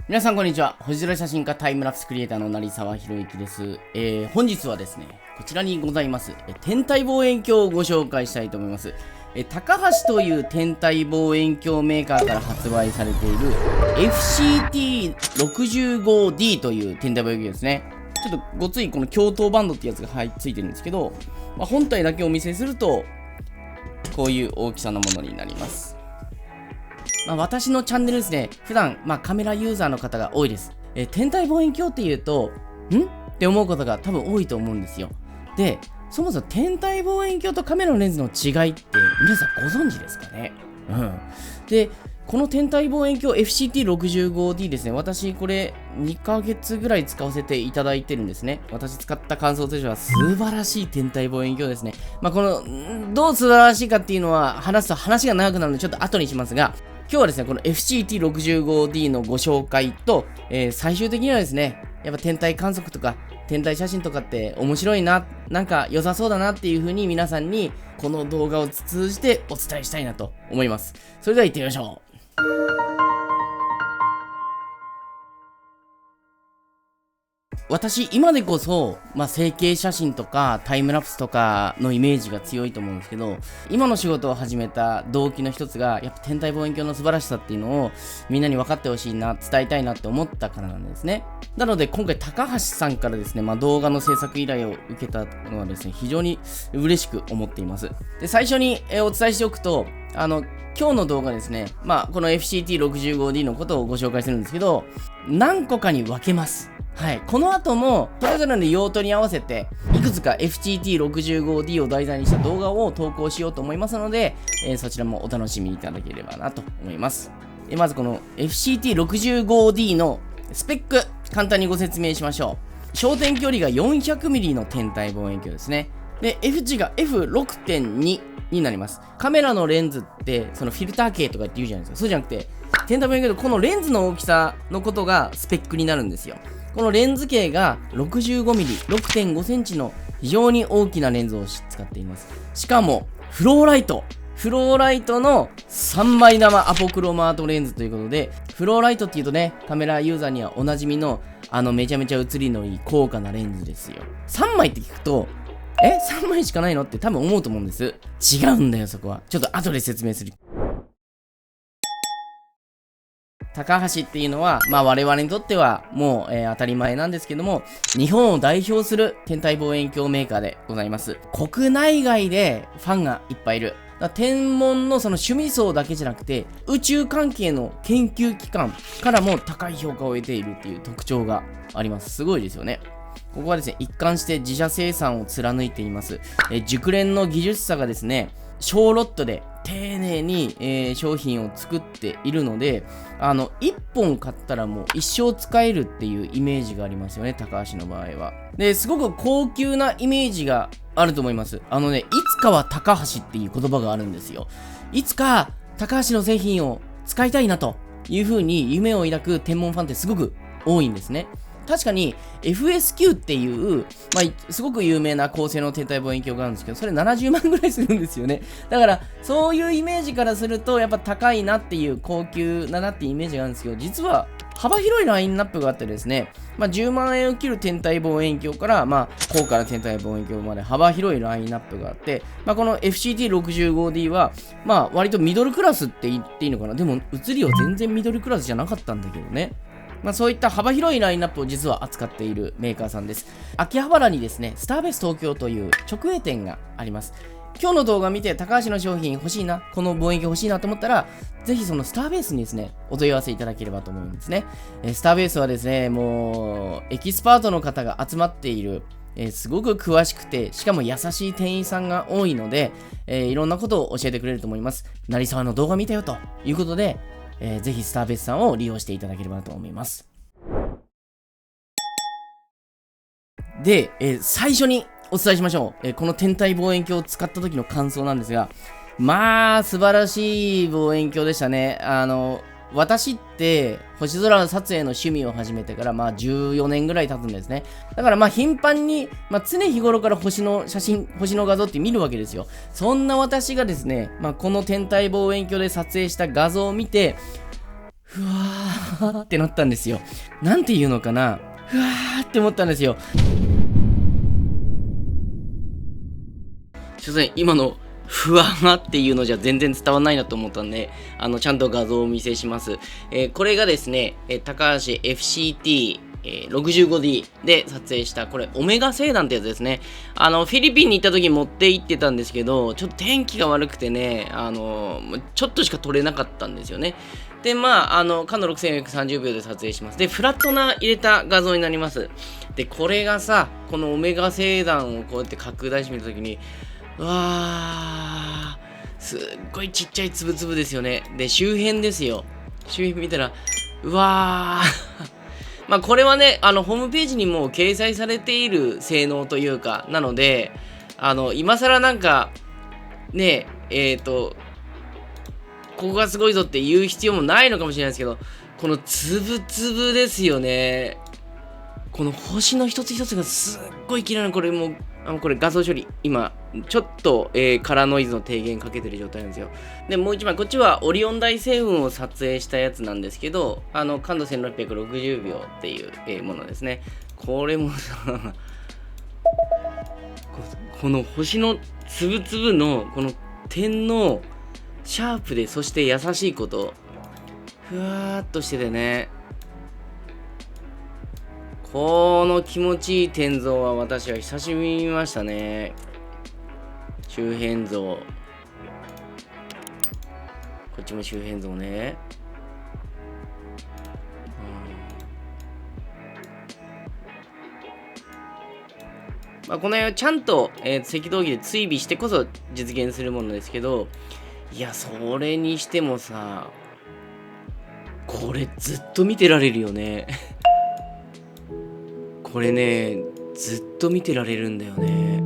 皆さんこんにちは。星空写真家タイムラプスクリエイターの成沢宏之です。本日はですね、こちらにございます、天体望遠鏡をご紹介したいと思います。高橋という天体望遠鏡メーカーから発売されている FCT65D という天体望遠鏡ですね。ちょっとごついこの共闘バンドってやつがついてるんですけど、本体だけお見せすると、こういう大きさのものになります。私のチャンネルですね、普段、カメラユーザーの方が多いです。天体望遠鏡っていうと、って思うことが多分多いと思うんですよ。で、そもそも天体望遠鏡とカメラのレンズの違いって皆さんご存知ですかね。で、この天体望遠鏡 FCT65D ですね、私これ2ヶ月ぐらい使わせていただいてるんですね。私使った感想としては素晴らしい天体望遠鏡ですね。この、どう素晴らしいかっていうのは話すと話が長くなるのでちょっと後にしますが、今日はですね、この FCT65D のご紹介と、最終的にはですね、やっぱ天体観測とか天体写真とかって面白いな、なんか良さそうだなっていう風に皆さんにこの動画を通じてお伝えしたいなと思います。それでは行ってみましょう。私、今でこそ、成形写真とかタイムラプスとかのイメージが強いと思うんですけど、今の仕事を始めた動機の一つが、やっぱ天体望遠鏡の素晴らしさっていうのをみんなに分かってほしいな、伝えたいなって思ったからなんですね。なので今回高橋さんからですね、動画の制作依頼を受けたのはですね、非常に嬉しく思っています。で、最初にお伝えしておくと、今日の動画ですね、この FCT65D のことをご紹介するんですけど、何個かに分けます。はい。この後も、それぞれの用途に合わせて、いくつか FCT65D を題材にした動画を投稿しようと思いますので、そちらもお楽しみいただければなと思います。まずこの FCT65D のスペック、簡単にご説明しましょう。焦点距離が 400mm の天体望遠鏡ですね。で、F 値が F6.2 になります。カメラのレンズって、そのフィルター系とかって言うじゃないですか。そうじゃなくて、天体望遠鏡のこのレンズの大きさのことがスペックになるんですよ。このレンズ径が 65mm、6.5 センチの非常に大きなレンズを使っています。しかも、フローライトの3枚玉アポクロマートレンズということで、フローライトっていうとね、カメラユーザーにはおなじみの、めちゃめちゃ写りのいい高価なレンズですよ。3枚って聞くと、3枚しかないのって多分思うと思うんです。違うんだよ、そこは。ちょっと後で説明する。高橋っていうのは、我々にとってはもう、当たり前なんですけども、日本を代表する天体望遠鏡メーカーでございます。国内外でファンがいっぱいいる。天文のその趣味層だけじゃなくて、宇宙関係の研究機関からも高い評価を得ているっていう特徴があります。すごいですよね。ここはですね、一貫して自社生産を貫いています。熟練の技術者がですね、小ロットで丁寧に、商品を作っているので、1本買ったらもう一生使えるっていうイメージがありますよね、高橋の場合は。で、すごく高級なイメージがあると思います。いつかは高橋っていう言葉があるんですよ。いつか高橋の製品を使いたいなという風に夢を抱く天文ファンってすごく多いんですね。確かに FSQ っていう、すごく有名な高性能天体望遠鏡があるんですけど、それ70万ぐらいするんですよね。だから、そういうイメージからすると、やっぱ高いなっていう、高級だなっていうイメージがあるんですけど、実は幅広いラインナップがあってですね、10万円を切る天体望遠鏡から、高価な天体望遠鏡まで幅広いラインナップがあって、この FCT65D は、割とミドルクラスって言っていいのかな。でも、写りは全然ミドルクラスじゃなかったんだけどね。そういった幅広いラインナップを実は扱っているメーカーさんです。秋葉原にですね、スターベース東京という直営店があります。今日の動画見て高橋の商品欲しいな、この望遠鏡欲しいなと思ったら、ぜひそのスターベースにですね、お問い合わせいただければと思うんですね。スターベースはですね、もう、エキスパートの方が集まっている、すごく詳しくて、しかも優しい店員さんが多いので、いろんなことを教えてくれると思います。成沢の動画見たよということで、ぜひスターベースさんを利用していただければと思います。で、最初にお伝えしましょう。この天体望遠鏡を使った時の感想なんですが、素晴らしい望遠鏡でしたね。私って星空撮影の趣味を始めてから14年ぐらい経つんですね。だから頻繁に、常日頃から星の写真、星の画像って見るわけですよ。そんな私がですね、この天体望遠鏡で撮影した画像を見て、うわーーってなったんですよ。なんていうのかな、ふわーって思ったんですよ。すいません、今のふわーっていうのじゃ全然伝わんないなと思ったんで、ちゃんと画像をお見せします。これがですね、高橋 FCT、65D で撮影した、これ、オメガ星団ってやつですね。フィリピンに行った時持って行ってたんですけど、ちょっと天気が悪くてね、ちょっとしか撮れなかったんですよね。で、まあ、感度6430秒で撮影します。で、フラットな入れた画像になります。で、これがさ、このオメガ星団をこうやって拡大してみた時に、うわー、すっごいちっちゃいつぶつぶですよね。で、周辺ですよ。周辺見たら、うわー。まあこれはね、ホームページにも掲載されている性能というか、なので、今更なんか、ね、ここがすごいぞって言う必要もないのかもしれないですけど、このつぶつぶですよね。この星の一つ一つがすっごい綺麗な、これもう、これ画像処理、今、ちょっと、カラーノイズの低減かけてる状態なんですよ。で、もう一枚、こっちはオリオン大星雲を撮影したやつなんですけど、感度1660秒っていう、ものですね。これもさ、この星のつぶつぶの、この点のシャープで、そして優しいこと、ふわーっとしててね、この気持ちいい天像は私は久しぶりに見ましたね。周辺像。こっちも周辺像ね。まあ、この辺はちゃんと、赤道儀で追尾してこそ実現するものですけど、いや、それにしてもさ、これずっと見てられるよね。これね、ずっと見てられるんだよね。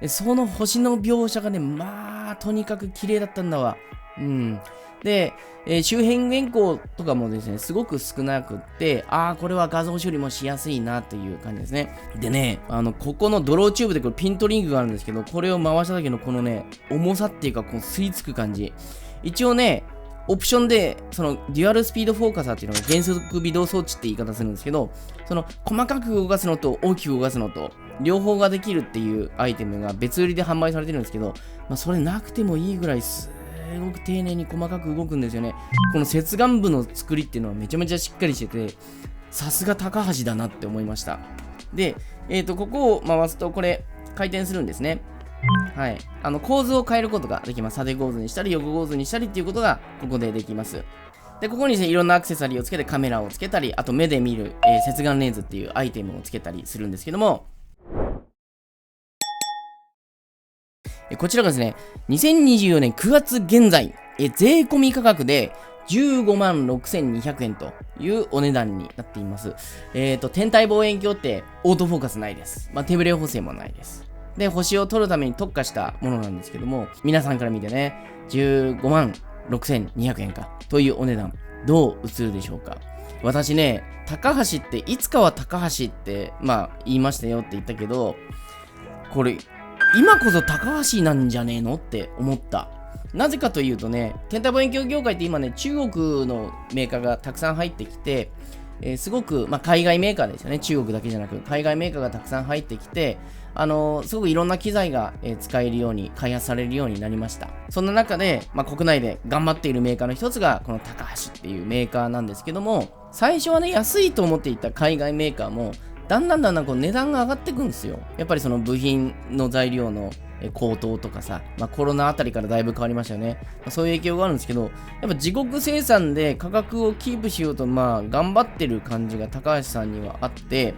その星の描写がね、まあ、とにかく綺麗だったんだわ。うん。で、周辺原稿とかもですね、すごく少なくって、これは画像処理もしやすいなっていう感じですね。でね、ここのドローチューブでこれピントリングがあるんですけど、これを回した時のこのね、重さっていうか、こう吸い付く感じ。一応ね、オプションで、その、デュアルスピードフォーカサーっていうのが減速微動装置って言い方するんですけど、その、細かく動かすのと大きく動かすのと、両方ができるっていうアイテムが別売りで販売されてるんですけど、まあ、それなくてもいいぐらいすごく丁寧に細かく動くんですよね。この接眼部の作りっていうのはめちゃめちゃしっかりしてて、さすが高橋だなって思いました。で、ここを回すとこれ回転するんですね。はい。構図を変えることができます。縦構図にしたり横構図にしたりっていうことがここでできます。で、ここにですね、いろんなアクセサリーをつけてカメラをつけたり、あと目で見る、接眼レンズっていうアイテムをつけたりするんですけども、こちらがですね、2024年9月現在、税込み価格で15万6200円というお値段になっています。天体望遠鏡ってオートフォーカスないです。まあ、手ブレ補正もないです。で、星を撮るために特化したものなんですけども、皆さんから見てね、15万6200円かというお値段、どう映るでしょうか。私ね、高橋っていつかは高橋って、まあ言いましたよって言ったけど、これ、今こそ高橋なんじゃねえのって思った。なぜかというとね、天体望遠鏡業界って今ね、中国のメーカーがたくさん入ってきて、すごく、まあ、海外メーカーですよね。中国だけじゃなく、海外メーカーがたくさん入ってきて、すごくいろんな機材が、使えるように、開発されるようになりました。そんな中で、まあ、国内で頑張っているメーカーの一つが、この高橋っていうメーカーなんですけども、最初はね、安いと思っていた海外メーカーも、だんだんこう値段が上がっていくんですよ。やっぱりその部品の材料の高騰とかさ、まあ、コロナあたりからだいぶ変わりましたよね。まあ、そういう影響があるんですけど、やっぱ自国生産で価格をキープしようと、まあ、頑張ってる感じが高橋さんにはあって、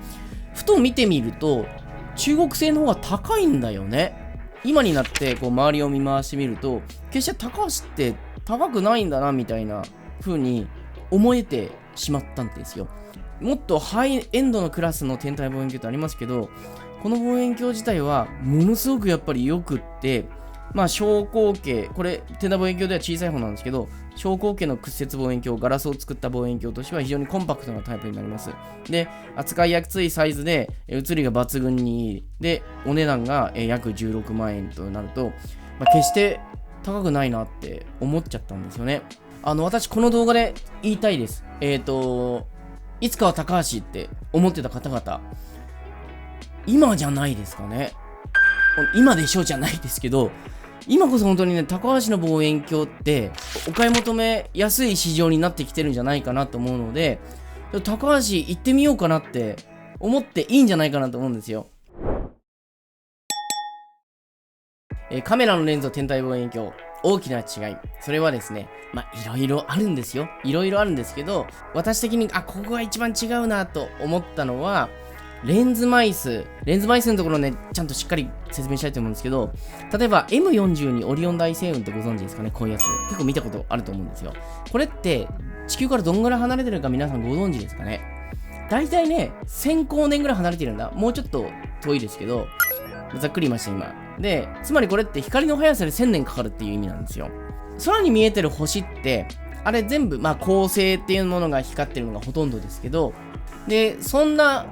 ふと見てみると、中国製の方が高いんだよね。今になってこう周りを見回してみると、決して高橋って高くないんだなみたいな風に思えてしまったんですよ。もっとハイエンドのクラスの天体望遠鏡ってありますけど、この望遠鏡自体はものすごくやっぱり良くって、小口径、これ天体望遠鏡では小さい方なんですけど、小口径の屈折望遠鏡、ガラスを作った望遠鏡としては非常にコンパクトなタイプになります。で、扱いやすいサイズで、写りが抜群にいい。で、お値段が約16万円となると、決して高くないなって思っちゃったんですよね。私この動画で言いたいです。いつかは高橋って思ってた方々、今じゃないですかね。今でしょじゃないですけど、今こそ本当にね、高橋の望遠鏡ってお買い求めやすい市場になってきてるんじゃないかなと思うので、高橋行ってみようかなって思っていいんじゃないかなと思うんですよ。カメラのレンズと天体望遠鏡、大きな違い。それはですね、いろいろあるんですよ。いろいろあるんですけど、私的に、ここが一番違うなと思ったのは、レンズ枚数のところね、ちゃんとしっかり説明したいと思うんですけど、例えば M42 オリオン大星雲ってご存知ですかね、こういうやつ。結構見たことあると思うんですよ。これって、地球からどんぐらい離れてるか皆さんご存知ですかね。大体ね、1000光年ぐらい離れてるんだ。もうちょっと遠いですけど、ざっくり言いました、今。で、つまりこれって光の速さで1000年かかるっていう意味なんですよ。空に見えてる星って、あれ全部、恒星っていうものが光ってるのがほとんどですけど、で、そんな、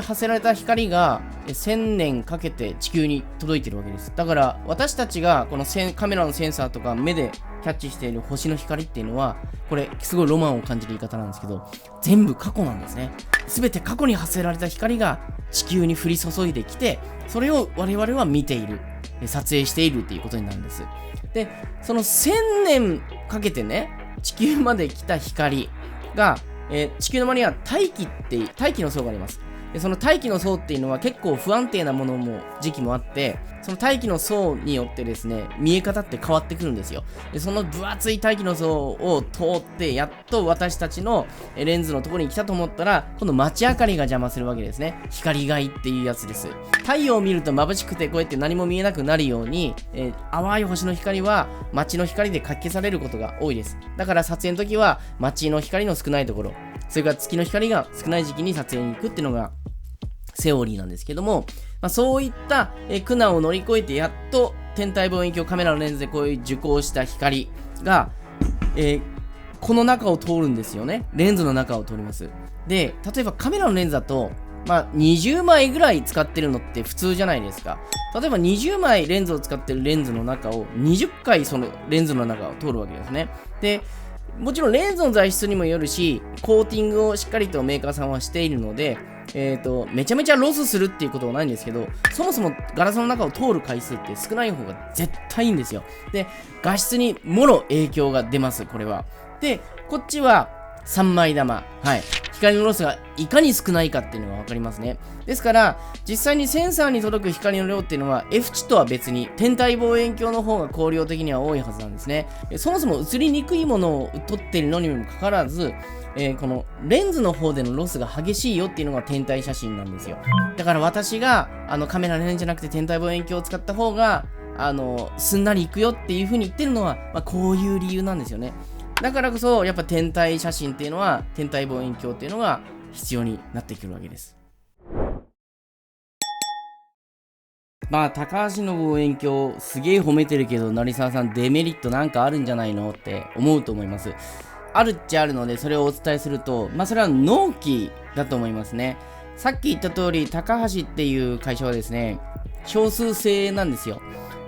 発せられた光が1000年かけて地球に届いてるわけです。だから私たちがこのカメラのセンサーとか目でキャッチしている星の光っていうのは、これすごいロマンを感じる言い方なんですけど、全部過去なんですね。全て過去に発せられた光が地球に降り注いできて、それを我々は見ている、撮影しているっていうことになるんです。で、その1000年かけてね、地球まで来た光が地球の周りには大気の層があります。で、その大気の層っていうのは結構不安定なものも時期もあって、その大気の層によってですね、見え方って変わってくるんですよ。で、その分厚い大気の層を通って、やっと私たちのレンズのところに来たと思ったら、今度街明かりが邪魔するわけですね。光害っていうやつです。太陽を見ると眩しくてこうやって何も見えなくなるように、淡い星の光は街の光でかき消されることが多いです。だから撮影の時は街の光の少ないところ、それから月の光が少ない時期に撮影に行くっていうのがセオリーなんですけども、そういった苦難を乗り越えてやっと天体望遠鏡カメラのレンズでこういう受光した光が、この中を通るんですよね。レンズの中を通ります。で、例えばカメラのレンズだと20枚ぐらい使ってるのって普通じゃないですか。例えば20枚レンズを使ってるレンズの中を20回そのレンズの中を通るわけですね。で、もちろんレンズの材質にもよるし、コーティングをしっかりとメーカーさんはしているので、めちゃめちゃロスするっていうことはないんですけど、そもそもガラスの中を通る回数って少ない方が絶対いいんですよ。で、画質にもろ影響が出ます、これは。で、こっちは3枚玉。はい。光のロスがいかに少ないかっていうのがわかりますね。ですから、実際にセンサーに届く光の量っていうのは F 値とは別に天体望遠鏡の方が光量的には多いはずなんですね。そもそも映りにくいものを撮っているのにもかかわらず、このレンズの方でのロスが激しいよっていうのが天体写真なんですよ。だから私がカメラのレンズじゃなくて天体望遠鏡を使った方がすんなりいくよっていう風に言ってるのは、こういう理由なんですよね。だからこそやっぱ天体写真っていうのは天体望遠鏡っていうのが必要になってくるわけです。高橋の望遠鏡すげえ褒めてるけど、成沢さんデメリットなんかあるんじゃないのって思うと思います。あるっちゃあるので、それをお伝えすると、それは納期だと思いますね。さっき言った通り、高橋っていう会社はですね、少数制なんですよ。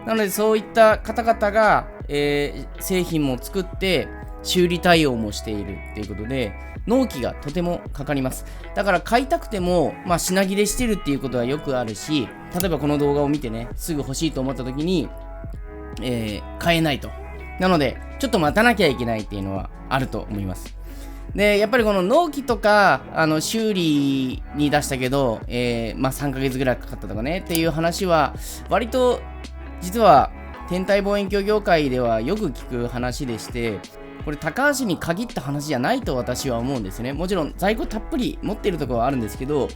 なので、そういった方々が、製品も作って、修理対応もしているっていうことで、納期がとてもかかります。だから買いたくても、品切れしてるっていうことはよくあるし、例えばこの動画を見てね、すぐ欲しいと思った時に、買えないと。なので、ちょっと待たなきゃいけないっていうのはあると思います。で、やっぱりこの納期とか、修理に出したけど、3ヶ月ぐらいかかったとかね、っていう話は、割と、実は、天体望遠鏡業界ではよく聞く話でして、これ高橋に限った話じゃないと私は思うんですよね。もちろん在庫たっぷり持っているところはあるんですけど、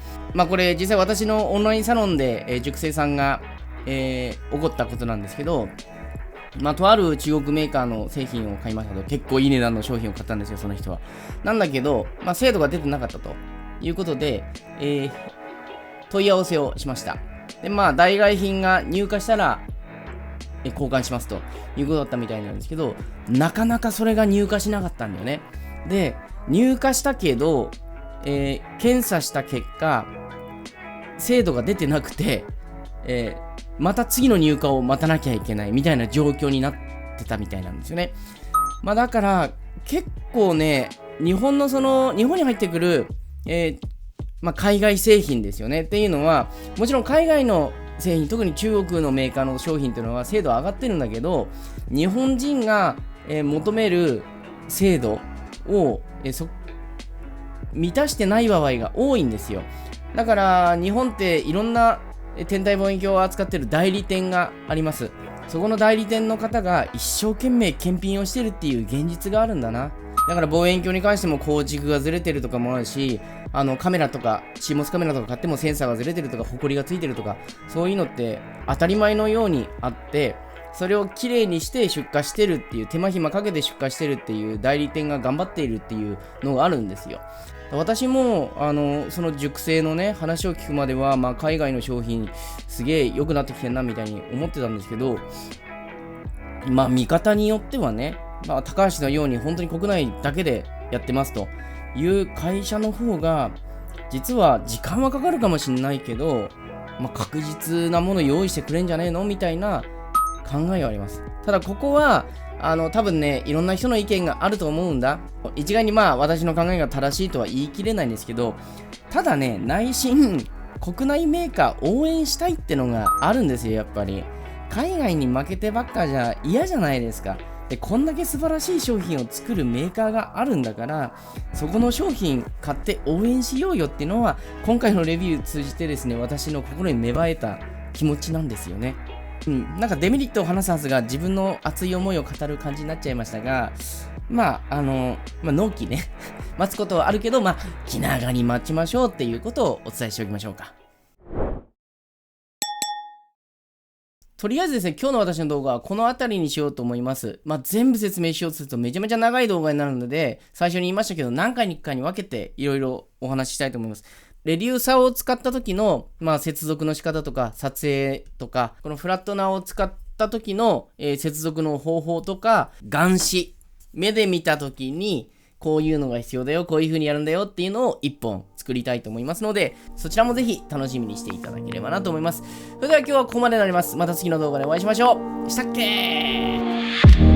これ実際私のオンラインサロンで、塾生さんが、起こったことなんですけど、とある中国メーカーの製品を買いましたと。結構いい値段の商品を買ったんですよ、その人は。なんだけど、精度が出てなかったと。いうことで、問い合わせをしました。で、まあ、代替品が入荷したら、交換しますということだったみたいなんですけど、なかなかそれが入荷しなかったんだよね。で、入荷したけど、検査した結果、精度が出てなくて、また次の入荷を待たなきゃいけないみたいな状況になってたみたいなんですよね。まあだから結構ね、日本に入ってくる、まあ、海外製品ですよねっていうのは、もちろん海外の製品、特に中国のメーカーの商品っていうのは精度上がってるんだけど、日本人が、求める精度を、満たしてない場合が多いんですよ。だから日本っていろんな天体望遠鏡を扱ってる代理店があります。そこの代理店の方が一生懸命検品をしてるっていう現実があるんだな。だから望遠鏡に関しても光軸がずれてるとかもあるし、カメラとか CMOS カメラとか買ってもセンサーがずれてるとか、ホコリがついてるとか、そういうのって当たり前のようにあって、それをきれいにして出荷してるっていう、手間暇かけて出荷してるっていう代理店が頑張っているっていうのがあるんですよ。私もその熟成のね話を聞くまでは、まあ、海外の商品すげえ良くなってきてんなみたいに思ってたんですけど、まあ見方によってはね、まあ、高橋のように本当に国内だけでやってますという会社の方が実は時間はかかるかもしれないけど、まあ、確実なもの用意してくれんじゃねえのみたいな考えはあります。ただここは多分ね、いろんな人の意見があると思うんだ。一概にまあ私の考えが正しいとは言い切れないんですけど、ただね、内心国内メーカー応援したいってのがあるんですよ。やっぱり海外に負けてばっかじゃ嫌じゃないですか。で、こんだけ素晴らしい商品を作るメーカーがあるんだから、そこの商品買って応援しようよっていうのは、今回のレビュー通じてですね、私の心に芽生えた気持ちなんですよね。なんかデメリットを話すはずが自分の熱い思いを語る感じになっちゃいましたが、まあ納期ね待つことはあるけど、まあ気長に待ちましょうっていうことをお伝えしておきましょうか。とりあえずですね、今日の私の動画はこの辺りにしようと思います。まあ全部説明しようとするとめちゃめちゃ長い動画になるので、最初に言いましたけど何回に1回に分けていろいろお話ししたいと思います。レデューサーを使った時の、まあ、接続の仕方とか撮影とか、このフラットナーを使った時の、接続の方法とか、眼視、目で見た時にこういうのが必要だよ、こういう風にやるんだよっていうのを1本作りたいと思いますので、そちらもぜひ楽しみにしていただければなと思います。それでは今日はここまでになります。また次の動画でお会いしましょう。したっけー。